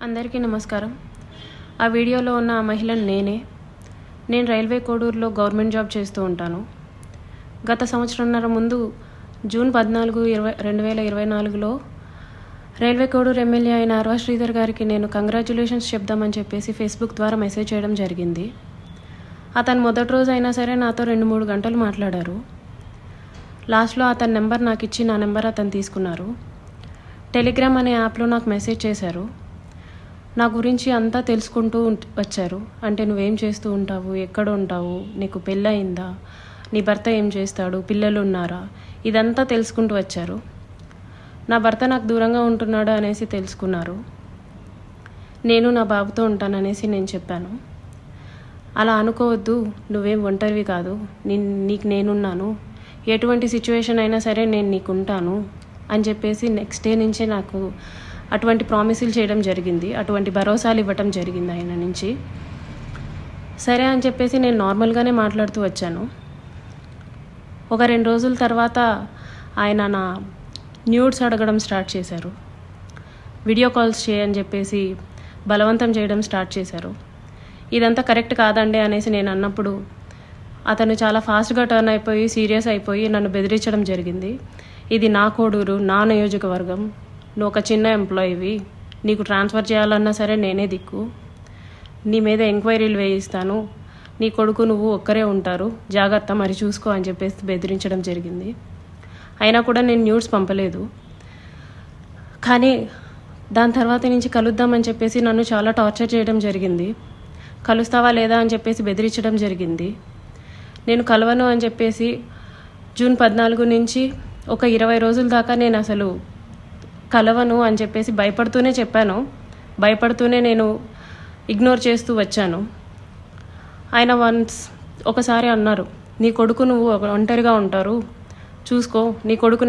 అందరికీ నమస్కారం. ఆ వీడియోలో ఉన్న ఆ మహిళను నేను రైల్వే కోడూరులో గవర్నమెంట్ జాబ్ చేస్తూ ఉంటాను. గత సంవత్సరంన్నర ముందు జూన్ 14, 2024లో రైల్వే కోడూరు ఎమ్మెల్యే అయిన అర్వా శ్రీధర్ గారికి నేను కంగ్రాచ్యులేషన్స్ చెప్దామని చెప్పేసి ఫేస్బుక్ ద్వారా మెసేజ్ చేయడం జరిగింది. అతను మొదటి రోజు అయినా సరే నాతో 2-3 గంటలు మాట్లాడారు. లాస్ట్లో అతని నెంబర్ నాకు ఇచ్చి నా నెంబర్ అతను తీసుకున్నారు. టెలిగ్రామ్ అనే యాప్లో నాకు మెసేజ్ చేశారు. నా గురించి అంతా తెలుసుకుంటూ వచ్చారు. అంటే నువ్వేం చేస్తూ ఉంటావు, ఎక్కడ ఉంటావు, నీకు పెళ్ళయిందా, నీ భర్త ఏం చేస్తాడు, పిల్లలు ఉన్నారా, ఇదంతా తెలుసుకుంటూ వచ్చారు. నా భర్త నాకు దూరంగా ఉంటున్నాడు అనేసి తెలుసుకున్నారు. నేను నా బాబుతో ఉంటాననేసి నేను చెప్పాను. అలా అనుకోవద్దు, నువ్వేం ఒంటరివి కాదు, నీకు నేనున్నాను, ఎటువంటి సిచ్యువేషన్ అయినా సరే నేను నీకు ఉంటాను అని చెప్పేసి నెక్స్ట్ డే నుంచే నాకు అటువంటి ప్రామిసులు చేయడం జరిగింది. అటువంటి భరోసాలు ఇవ్వటం జరిగింది ఆయన నుంచి. సరే అని చెప్పేసి నేను నార్మల్గానే మాట్లాడుతూ వచ్చాను. ఒక 2 రోజుల తర్వాత ఆయన నా న్యూడ్స్ అడగడం స్టార్ట్ చేశారు. వీడియో కాల్స్ చేయని చెప్పేసి బలవంతం చేయడం స్టార్ట్ చేశారు. ఇదంతా కరెక్ట్ కాదండి అనేసి నేను అన్నప్పుడు అతను చాలా ఫాస్ట్గా టర్న్ అయిపోయి సీరియస్ అయిపోయి నన్ను బెదిరించడం జరిగింది. ఇది నా కోడూరు, నా నియోజకవర్గం, నువ్వు ఒక చిన్న ఎంప్లాయీవి, నీకు ట్రాన్స్ఫర్ చేయాలన్నా సరే నేనే దిక్కు, నీ మీద ఎంక్వైరీలు వేయిస్తాను, నీ కొడుకు నువ్వు ఒక్కరే ఉంటారు, జాగ్రత్త మరి చూసుకో అని చెప్పేసి బెదిరించడం జరిగింది. అయినా కూడా నేను న్యూస్ పంపలేదు. కానీ దాని తర్వాత నుంచి కలుద్దామని చెప్పేసి నన్ను చాలా టార్చర్ చేయడం జరిగింది. కలుస్తావా లేదా అని చెప్పేసి బెదిరించడం జరిగింది. నేను కలవను అని చెప్పేసి జూన్ 14 నుంచి ఒక 20 రోజుల దాకా నేను అసలు కలవను అని చెప్పేసి భయపడుతూనే చెప్పాను. భయపడుతూనే నేను ఇగ్నోర్ చేస్తూ వచ్చాను. ఆయన ఒకసారి అన్నారు, నీ కొడుకు నువ్వు ఒంటరిగా ఉంటారు, చూసుకో, నీ కొడుకు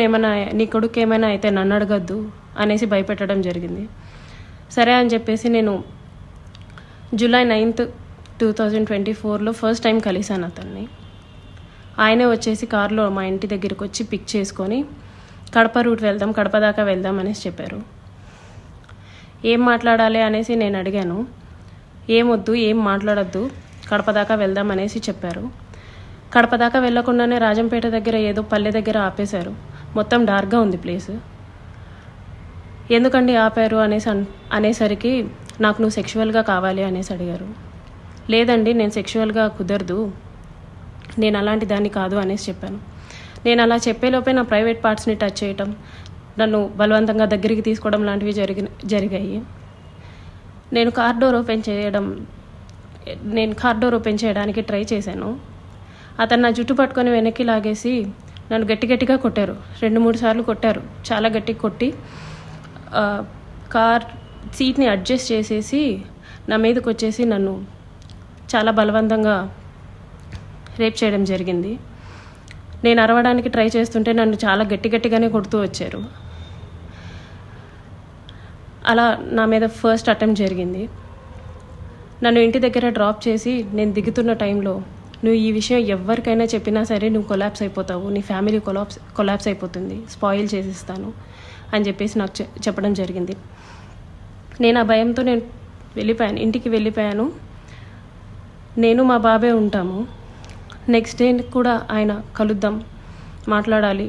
ఏమైనా అయితే నన్ను అడగద్దు అనేసి భయపెట్టడం జరిగింది. సరే అని చెప్పేసి నేను జూలై 9, 2024లో ఫస్ట్ టైం కలిశాను అతన్ని. ఆయనే వచ్చేసి కారులో మా ఇంటి దగ్గరికి వచ్చి పిక్ చేసుకొని కడప రూట్ వెళ్దాం, కడప దాకా వెళ్దాం అనేసి చెప్పారు. ఏం మాట్లాడాలి అనేసి నేను అడిగాను. ఏమొద్దు, ఏం మాట్లాడద్దు, కడప దాకా వెళ్దాం అనేసి చెప్పారు. కడప దాకా వెళ్ళకుండానే రాజంపేట దగ్గర ఏదో పల్లె దగ్గర ఆపేశారు. మొత్తం డార్క్గా ఉంది ప్లేస్. ఎందుకండి ఆపారు అనేసరికి నాకు నువ్వు సెక్షువల్గా కావాలి అనేసి అడిగారు. లేదండి, నేను సెక్షువల్గా కుదరదు, నేను అలాంటి దాన్ని కాదు అనేసి చెప్పాను. నేను అలా చెప్పేలోపే నా ప్రైవేట్ పార్ట్స్ని టచ్ చేయటం, నన్ను బలవంతంగా దగ్గరికి తీసుకోవడం లాంటివి జరిగాయి. నేను కార్ డోర్ ఓపెన్ చేయడానికి ట్రై చేశాను. అతను నా జుట్టు పట్టుకొని వెనక్కి లాగేసి నన్ను గట్టిగా కొట్టారు. 2-3 సార్లు కొట్టారు. చాలా గట్టిగా కొట్టి కార్ సీట్ని అడ్జస్ట్ చేసేసి నా మీదకి వచ్చేసి నన్ను చాలా బలవంతంగా రేప్ చేయడం జరిగింది. నేను అరవడానికి ట్రై చేస్తుంటే నన్ను చాలా గట్టిగానే కొడుతూ వచ్చారు. అలా నా మీద ఫస్ట్ అటెంప్ట్ జరిగింది. నన్ను ఇంటి దగ్గర డ్రాప్ చేసి నేను దిగుతున్న టైంలో, నువ్వు ఈ విషయం ఎవరికైనా చెప్పినా సరే నువ్వు కొలాప్స్ అయిపోతావు, నీ ఫ్యామిలీ కొలాప్స్ అయిపోతుంది, స్పాయిల్ చేసిస్తాను అని చెప్పేసి నాకు చెప్పడం జరిగింది. నేను ఆ భయంతో ఇంటికి వెళ్ళిపోయాను. నేను మా బాబే ఉంటాము. నెక్స్ట్ డే కూడా ఆయన కలుద్దాం, మాట్లాడాలి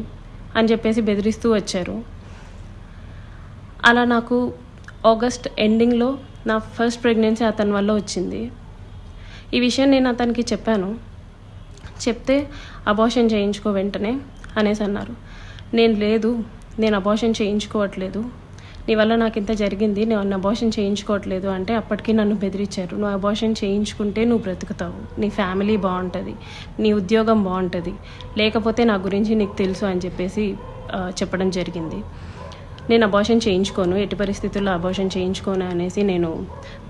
అని చెప్పేసి బెదిరిస్తూ వచ్చారు. అలా నాకు ఆగస్ట్ ఎండింగ్లో నా ఫస్ట్ ప్రెగ్నెన్సీ అతని వల్ల వచ్చింది. ఈ విషయం నేను అతనికి చెప్పాను. చెప్తే అబార్షన్ చేయించుకో వెంటనే అనేసి అన్నారు. నేను అబార్షన్ చేయించుకోవట్లేదు, నీ వల్ల నాకు ఇంత జరిగింది, నేను అబార్షన్ చేయించుకోవట్లేదు అంటే అప్పటికి నన్ను బెదిరించారు. నువ్వు అబార్షన్ చేయించుకుంటే నువ్వు బ్రతుకుతావు, నీ ఫ్యామిలీ బాగుంటుంది, నీ ఉద్యోగం బాగుంటుంది, లేకపోతే నా గురించి నీకు తెలుసు అని చెప్పేసి చెప్పడం జరిగింది. నేను అబార్షన్ చేయించుకోను, ఎట్టి పరిస్థితుల్లో అబార్షన్ చేయించుకోను అనేసి నేను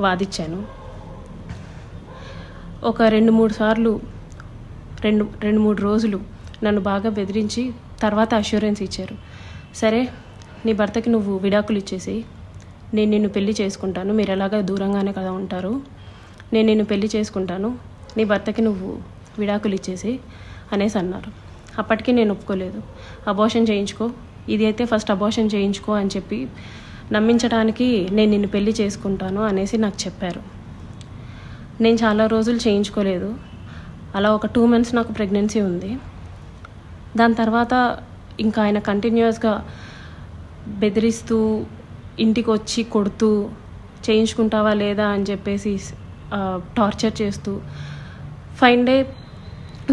వాదించాను. ఒక 2-3 సార్లు 2-3 రోజులు నన్ను బాగా బెదిరించి తర్వాత అష్యూరెన్స్ ఇచ్చారు. సరే, నీ భర్తకి నువ్వు విడాకులు ఇచ్చేసి నేను నిన్ను పెళ్లి చేసుకుంటాను, మీరు ఎలాగా దూరంగానే కదా ఉంటారు, నేను నిన్ను పెళ్లి చేసుకుంటాను, నీ భర్తకి నువ్వు విడాకులు ఇచ్చేసి అనేసి అన్నారు. అప్పటికి నేను ఒప్పుకోలేదు. అబార్షన్ చేయించుకో, ఇది అయితే ఫస్ట్ అబార్షన్ చేయించుకో అని చెప్పి నమ్మించడానికి నేను నిన్ను పెళ్లి చేసుకుంటాను అనేసి నాకు చెప్పారు. నేను చాలా రోజులు చేయించుకోలేదు. అలా ఒక 2 months నాకు ప్రెగ్నెన్సీ ఉంది. దాని తర్వాత ఇంకా ఆయన కంటిన్యూస్గా బెదిరిస్తూ ఇంటికి వచ్చి కొడుతూ చేయించుకుంటావా లేదా అని చెప్పేసి టార్చర్ చేస్తూ ఫైన్ డే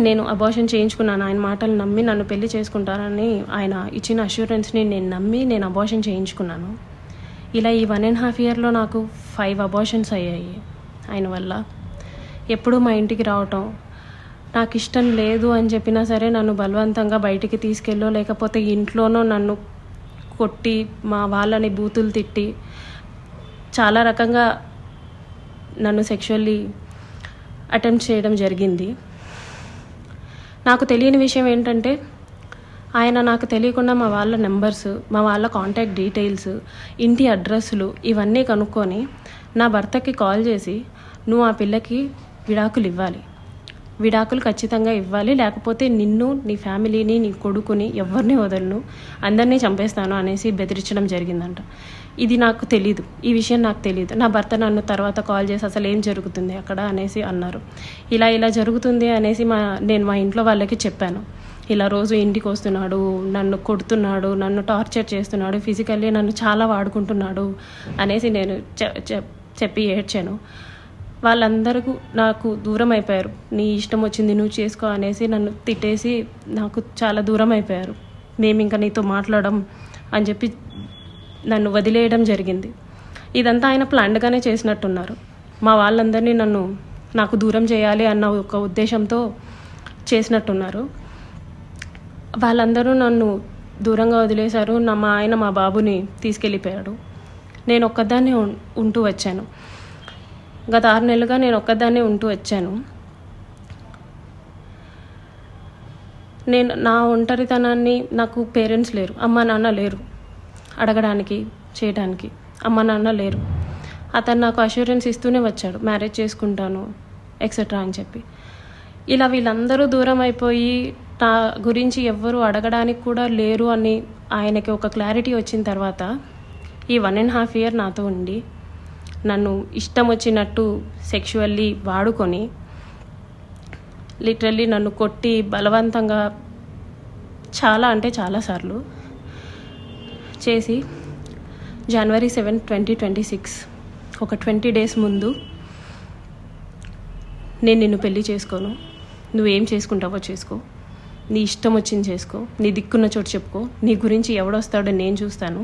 నేను అబార్షన్ చేయించుకున్నాను. ఆయన మాటలు నమ్మి నన్ను పెళ్లి చేసుకుంటానని ఆయన ఇచ్చిన అష్యూరెన్స్ని నేను నమ్మి నేను అబార్షన్ చేయించుకున్నాను. ఇలా ఈ 1.5 yearలో నాకు 5 అబార్షన్స్ అయ్యాయి ఆయన వల్ల. ఎప్పుడూ మా ఇంటికి రావటం, నాకు ఇష్టం లేదు అని చెప్పినా సరే నన్ను బలవంతంగా బయటికి తీసుకెళ్ళో లేకపోతే ఇంట్లోనో నన్ను కొట్టి మా వాళ్ళని బూతులు తిట్టి చాలా రకంగా నన్ను సెక్షువల్లీ అటెంప్ట్ చేయడం జరిగింది. నాకు తెలియని విషయం ఏంటంటే ఆయన నాకు తెలియకుండా మా వాళ్ళ నెంబర్స్, మా వాళ్ళ కాంటాక్ట్ డీటెయిల్స్, ఇంటి అడ్రస్లు ఇవన్నీ కనుక్కొని నా భర్తకి కాల్ చేసి నువ్వు ఆ పిల్లకి విడాకులు ఇవ్వాలి, విడాకులు ఖచ్చితంగా ఇవ్వాలి, లేకపోతే నిన్ను, నీ ఫ్యామిలీని, నీ కొడుకుని ఎవరిని వదలను, అందరినీ చంపేస్తాను అనేసి బెదిరించడం జరిగిందంట. ఇది నాకు తెలీదు, ఈ విషయం నాకు తెలీదు. నా భర్త నన్ను తర్వాత కాల్ చేసి అసలు ఏం జరుగుతుంది అక్కడ అనేసి అన్నారు. ఇలా జరుగుతుంది అనేసి నేను మా ఇంట్లో వాళ్ళకి చెప్పాను. ఇలా రోజు ఇంటికి వస్తున్నాడు, నన్ను కొడుతున్నాడు, నన్ను టార్చర్ చేస్తున్నాడు, ఫిజికల్లీ నన్ను చాలా వాడుకుంటున్నాడు అనేసి నేను చెప్పి ఏడ్చాను. వాళ్ళందరూ నాకు దూరం అయిపోయారు. నీ ఇష్టం వచ్చింది నువ్వు చేసుకో అనేసి నన్ను తిట్టేసి నాకు చాలా దూరం అయిపోయారు. మేము ఇంకా నీతో మాట్లాడడం అని చెప్పి నన్ను వదిలేయడం జరిగింది. ఇదంతా ఆయన ప్లాన్డ్గానే చేసినట్టున్నారు. మా వాళ్ళందరినీ నాకు దూరం చేయాలి అన్న ఒక ఉద్దేశంతో చేసినట్టున్నారు. వాళ్ళందరూ నన్ను దూరంగా వదిలేశారు. మా ఆయన మా బాబుని తీసుకెళ్ళిపోయాడు. నేను ఒక్కదాన్నే ఉంటూ వచ్చాను. గత 6 నెలలుగా నేను ఒక్కదాన్నే ఉంటూ వచ్చాను. నేను నా ఒంటరితనాన్ని, నాకు పేరెంట్స్ లేరు, అమ్మ నాన్న లేరు అడగడానికి చేయడానికి, అమ్మ నాన్న లేరు. అతను నాకు అష్యూరెన్స్ ఇస్తూనే వచ్చాడు, మ్యారేజ్ చేసుకుంటాను ఎక్సెట్రా అని చెప్పి. ఇలా వీళ్ళందరూ దూరం అయిపోయి నా గురించి ఎవ్వరూ అడగడానికి కూడా లేరు అని ఆయనకి ఒక క్లారిటీ వచ్చిన తర్వాత ఈ 1.5 year నాతో ఉండి నన్ను ఇష్టం వచ్చినట్టు సెక్షువల్లీ వాడుకొని లిటరల్లీ నన్ను కొట్టి బలవంతంగా చాలా అంటే చాలాసార్లు చేసి January 7, 2026 ఒక 20 days ముందు నేను నిన్ను పెళ్లి చేసుకోను, నువ్వేం చేసుకుంటావో చేసుకో, నీ ఇష్టం వచ్చింది చేసుకో, నీ దిక్కున్న చోటు చెప్పుకో, నీ గురించి ఎవడొస్తాడో నేను చూస్తాను,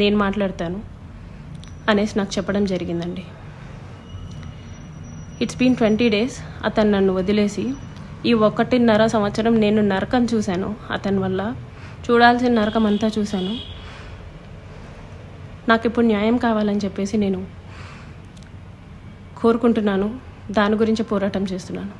నేను మాట్లాడతాను అనేసి నాకు చెప్పడం జరిగిందండి. It's been 20 days. అతను నన్ను వదిలేసి ఈ 1.5 సంవత్సరం నేను నరకం చూశాను. అతని వల్ల చూడాల్సిన నరకం అంతా చూశాను. నాకు ఇప్పుడు న్యాయం కావాలని చెప్పేసి నేను కోరుకుంటున్నాను. దాని గురించి పోరాటం చేస్తున్నాను.